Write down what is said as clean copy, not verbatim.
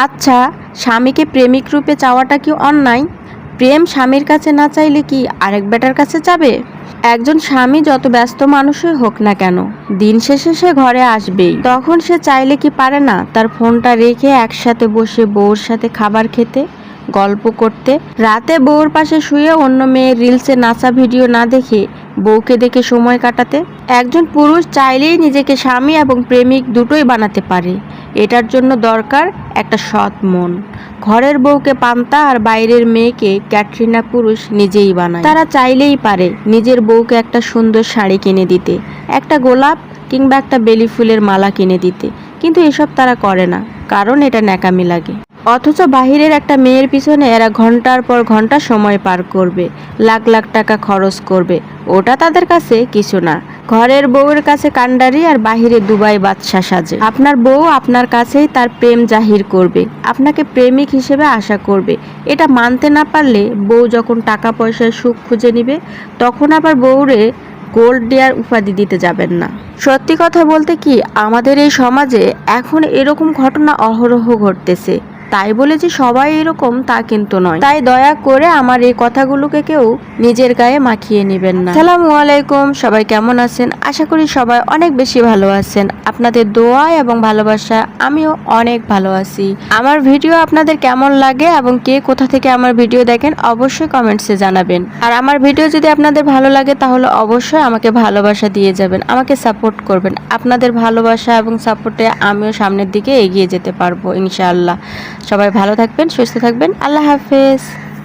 আচ্ছা, স্বামীকে প্রেমিক রূপে চাওয়াটা কি অন্যায়? প্রেম স্বামীর কাছে না চাইলে কি আরেক বেটার কাছে যাবে? একজন স্বামী যত ব্যস্ত মানুষই হোক না কেন, দিন শেষে সে ঘরে আসবেই। তখন সে চাইলে কি পারে না তার ফোনটা রেখে একসাথে বসে বউর সাথে খাবার খেতে, গল্প করতে, রাতে বউর পাশে শুয়ে অন্য মেয়ের রিলসে নাচা ভিডিও না দেখে বউকে দেখে সময় কাটাতে? একজন পুরুষ চাইলেই নিজেকে স্বামী এবং প্রেমিক দুটোই বানাতে পারে। এটার জন্য দরকার একটা সৎ মন। ঘরের বউকে পান্তা আর বাইরের মেয়েকে ক্যাটরিনা পুরুষ নিজেই বানায়। তারা চাইলেই পারে নিজের বউকে একটা সুন্দর শাড়ি কিনে দিতে, একটা গোলাপ কিংবা একটা বেলি ফুলের মালা কিনে দিতে, কিন্তু এসব তারা করে না, কারণ এটা ন্যাকামি লাগে। অথচ বাহিরের একটা মেয়ের পিছনে এরা ঘন্টার পর ঘন্টা সময় পার করবে, লাখ লাখ টাকা খরচ করবে। ওটা তাদের কাছে কিছু না। ঘরের বউয়ের কাছে কান্ডারি আর বাহিরে দুবাই বাদশা সাজে। আপনার বউ আপনার কাছেই তার প্রেম জাহির করবে, আপনাকে প্রেমিক হিসেবে আশা করবে। এটা মানতে না পারলে বউ যখন টাকা পয়সার সুখ খুঁজে নিবে, তখন আবার বউরে গোল্ড ডিয়ার উপাধি দিতে যাবেন না। সত্যি কথা বলতে কি, আমাদের এই সমাজে এখন এরকম ঘটনা অহরহ ঘটতেছে। তাই বলে যে সবাই এরকম তা কিন্তু নয়। তাই দয়া করে আমার এই কথাগুলোকে কেউ নিজের গায়ে মাখিয়ে নেবেন না। আসসালামু আলাইকুম, সবাই কেমন আছেন? আশা করি সবাই অনেক বেশি ভালো আছেন। আপনাদের দোয়া এবং ভালোবাসা আমিও অনেক ভালো আছি। আমার ভিডিও আপনাদের কেমন লাগে এবং কে কোথা থেকে আমার ভিডিও দেখেন অবশ্যই কমেন্টসে জানাবেন। আর আমার ভিডিও যদি আপনাদের ভালো লাগে তাহলে অবশ্যই আমাকে ভালোবাসা দিয়ে যাবেন, আমাকে সাপোর্ট করবেন। আপনাদের ভালোবাসা এবং সাপোর্টে আমিও সামনের দিকে এগিয়ে যেতে পারবো ইনশাআল্লাহ। সবাই ভালো থাকবেন, সুস্থ থাকবেন। আল্লাহ হাফেজ।